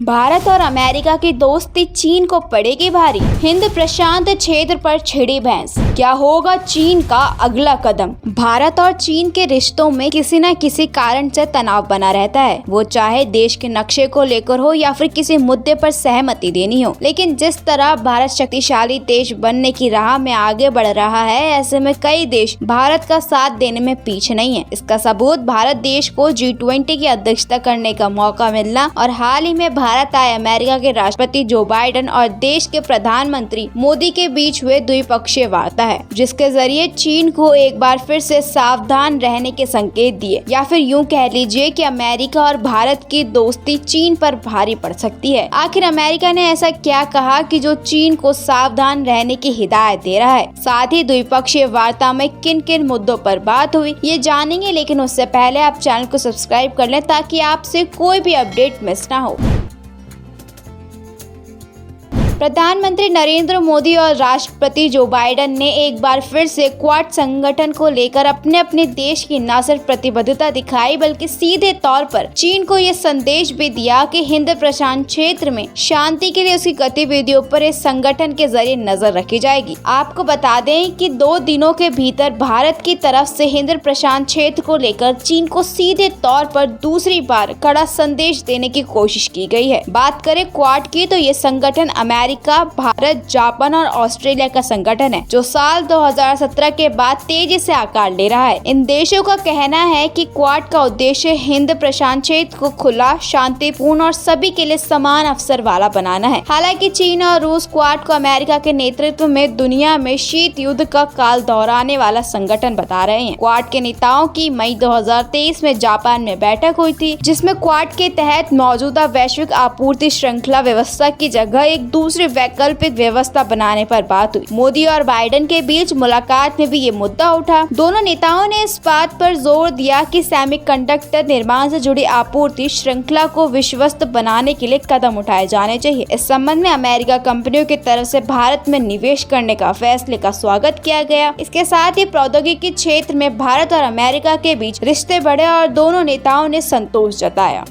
भारत और अमेरिका की दोस्ती चीन को पड़ेगी भारी। हिंद प्रशांत क्षेत्र पर छिड़ी भैंस, क्या होगा चीन का अगला कदम। भारत और चीन के रिश्तों में किसी न किसी कारण से तनाव बना रहता है, वो चाहे देश के नक्शे को लेकर हो या फिर किसी मुद्दे पर सहमति देनी हो। लेकिन जिस तरह भारत शक्तिशाली देश बनने की राह में आगे बढ़ रहा है, ऐसे में कई देश भारत का साथ देने में पीछे नहीं है। इसका सबूत भारत देश को G20 की अध्यक्षता करने का मौका मिलना और हाल ही में भारत आए अमेरिका के राष्ट्रपति जो बाइडेन और देश के प्रधानमंत्री मोदी के बीच हुए द्विपक्षीय वार्ता है, जिसके जरिए चीन को एक बार फिर से सावधान रहने के संकेत दिए, या फिर यूं कह लीजिए कि अमेरिका और भारत की दोस्ती चीन पर भारी पड़ सकती है। आखिर अमेरिका ने ऐसा क्या कहा कि जो चीन को सावधान रहने की हिदायत दे रहा है। साथ ही द्विपक्षीय वार्ता में किन किन मुद्दों पर बात हुई, ये जानेंगे। लेकिन उससे पहले आप चैनल को सब्सक्राइब कर लें ताकि आपसे कोई भी अपडेट मिस ना हो। प्रधानमंत्री नरेंद्र मोदी और राष्ट्रपति जो बाइडेन ने एक बार फिर से क्वाड संगठन को लेकर अपने अपने देश की न सिर्फ प्रतिबद्धता दिखाई, बल्कि सीधे तौर पर चीन को ये संदेश भी दिया कि हिंद प्रशांत क्षेत्र में शांति के लिए उसकी गतिविधियों पर इस संगठन के जरिए नजर रखी जाएगी। आपको बता दें कि 2 दिनों के भीतर भारत की तरफ से हिंद प्रशांत क्षेत्र को लेकर चीन को सीधे तौर पर दूसरी बार कड़ा संदेश देने की कोशिश की गई है। बात करें क्वाड की, तो ये संगठन अमेरिका, भारत, जापान और ऑस्ट्रेलिया का संगठन है, जो साल 2017 के बाद तेजी से आकार ले रहा है। इन देशों का कहना है कि क्वाड का उद्देश्य हिंद प्रशांत क्षेत्र को खुला, शांतिपूर्ण और सभी के लिए समान अवसर वाला बनाना है। हालांकि चीन और रूस क्वाड को अमेरिका के नेतृत्व में दुनिया में शीत युद्ध का काल दोहराने वाला संगठन बता रहे हैं। क्वाड के नेताओं की मई 2023 में जापान में बैठक हुई थी, जिसमें क्वाड के तहत मौजूदा वैश्विक आपूर्ति श्रृंखला व्यवस्था की जगह एक दूसरी वैकल्पिक व्यवस्था बनाने पर बात हुई। मोदी और बाइडेन के बीच मुलाकात में भी ये मुद्दा उठा। दोनों नेताओं ने इस बात पर जोर दिया कि सेमीकंडक्टर निर्माण से जुड़ी आपूर्ति श्रृंखला को विश्वस्त बनाने के लिए कदम उठाए जाने चाहिए। इस संबंध में अमेरिका कंपनियों की तरफ से भारत में निवेश करने का फैसले का स्वागत किया गया। इसके साथ ही प्रौद्योगिकी क्षेत्र में भारत और अमेरिका के बीच रिश्ते बढ़े और दोनों नेताओं ने संतोष जताया।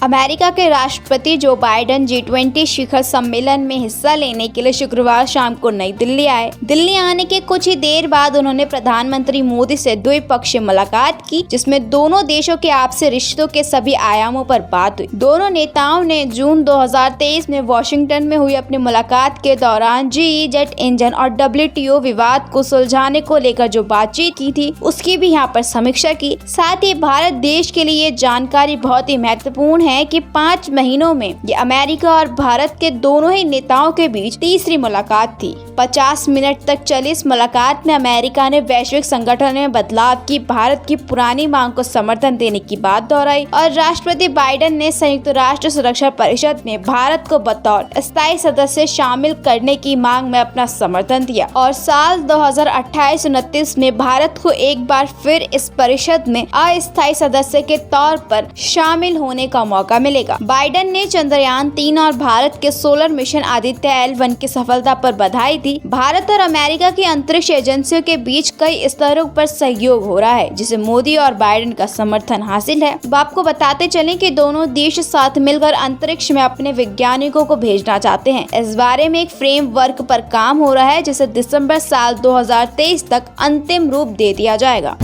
अमेरिका के राष्ट्रपति जो बाइडेन G20 शिखर सम्मेलन में हिस्सा लेने के लिए शुक्रवार शाम को नई दिल्ली आए। दिल्ली आने के कुछ ही देर बाद उन्होंने प्रधानमंत्री मोदी से द्विपक्षीय मुलाकात की, जिसमें दोनों देशों के आपसी रिश्तों के सभी आयामों पर बात हुई। दोनों नेताओं ने जून 2023 में वॉशिंगटन में हुई अपनी मुलाकात के दौरान GE जेट इंजन और WTO विवाद को सुलझाने को लेकर जो बातचीत की थी, उसकी भी यहाँ पर समीक्षा की। साथ ही भारत देश के लिए ये जानकारी बहुत ही महत्वपूर्ण है कि 5 महीनों में ये अमेरिका और भारत के दोनों ही नेताओं के बीच तीसरी मुलाकात थी। 50 मिनट तक चली इस मुलाकात में अमेरिका ने वैश्विक संगठन में बदलाव की, भारत की पुरानी मांग को समर्थन देने की बात दोहराई और राष्ट्रपति बाइडेन ने संयुक्त राष्ट्र सुरक्षा परिषद में भारत को बतौर स्थायी सदस्य शामिल करने की मांग में अपना समर्थन दिया। और साल 2028-29 में भारत को एक बार फिर इस परिषद में अस्थायी सदस्य के तौर पर शामिल होने का मौका मिलेगा। बाइडेन ने चंद्रयान 3 और भारत के सोलर मिशन आदित्य L1 की सफलता पर बधाई दी। भारत और अमेरिका की अंतरिक्ष एजेंसियों के बीच कई स्तरों पर सहयोग हो रहा है, जिसे मोदी और बाइडेन का समर्थन हासिल है। अब आपको बताते चलें कि दोनों देश साथ मिलकर अंतरिक्ष में अपने वैज्ञानिकों को भेजना चाहते हैं। इस बारे में एक फ्रेमवर्क पर काम हो रहा है, जिसे दिसंबर साल 2023 तक अंतिम रूप दे दिया जाएगा।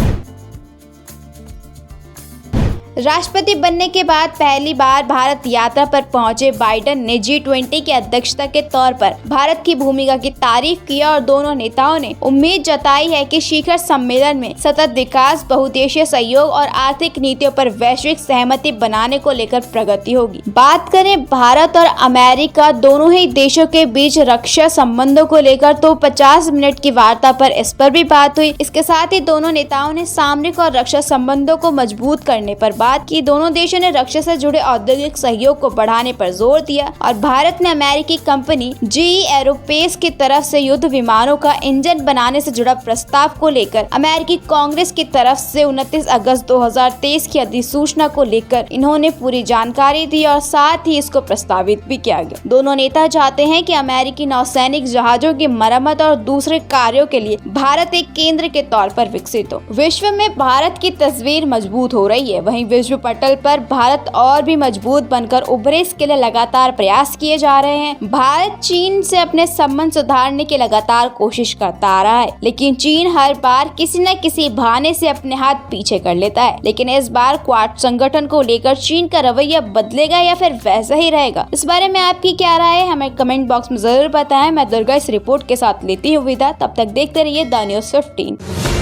राष्ट्रपति बनने के बाद पहली बार भारत यात्रा पर पहुंचे बाइडेन ने G20 की अध्यक्षता के तौर पर भारत की भूमिका की तारीफ की और दोनों नेताओं ने उम्मीद जताई है कि शिखर सम्मेलन में सतत विकास, बहुदेशीय सहयोग और आर्थिक नीतियों पर वैश्विक सहमति बनाने को लेकर प्रगति होगी। बात करें भारत और अमेरिका दोनों ही देशों के बीच रक्षा संबंधों को लेकर, तो 50 मिनट की वार्ता पर इस पर भी बात हुई। इसके साथ ही दोनों नेताओं ने सामरिक और रक्षा संबंधों को मजबूत करने पर बात की। दोनों देशों ने रक्षा से जुड़े औद्योगिक सहयोग को बढ़ाने पर जोर दिया और भारत ने अमेरिकी कंपनी GE एरोस्पेस की तरफ से युद्ध विमानों का इंजन बनाने से जुड़ा प्रस्ताव को लेकर अमेरिकी कांग्रेस की तरफ से 29 अगस्त 2023 की अधिसूचना को लेकर इन्होंने पूरी जानकारी दी और साथ ही इसको प्रस्तावित भी किया गया। दोनों नेता चाहते हैं कि अमेरिकी नौसैनिक जहाजों की मरम्मत और दूसरे कार्यों के लिए भारत एक केंद्र के तौर पर विकसित हो। विश्व में भारत की तस्वीर मजबूत हो रही है, वहीं विश्व पटल पर भारत और भी मजबूत बनकर उभरे, इसके लिए लगातार प्रयास किए जा रहे हैं। भारत चीन से अपने संबंध सुधारने की लगातार कोशिश करता आ रहा है, लेकिन चीन हर बार किसी न किसी बहाने से अपने हाथ पीछे कर लेता है। लेकिन इस बार क्वाड संगठन को लेकर चीन का रवैया बदलेगा या फिर वैसा ही रहेगा? इस बारे में आपकी क्या राय है, हमें कमेंट बॉक्स में जरूर बताएं। मैं दुर्गा इस रिपोर्ट के साथ लेती हूँ विदा। तब तक देखते रहिए द न्यूज़ 15।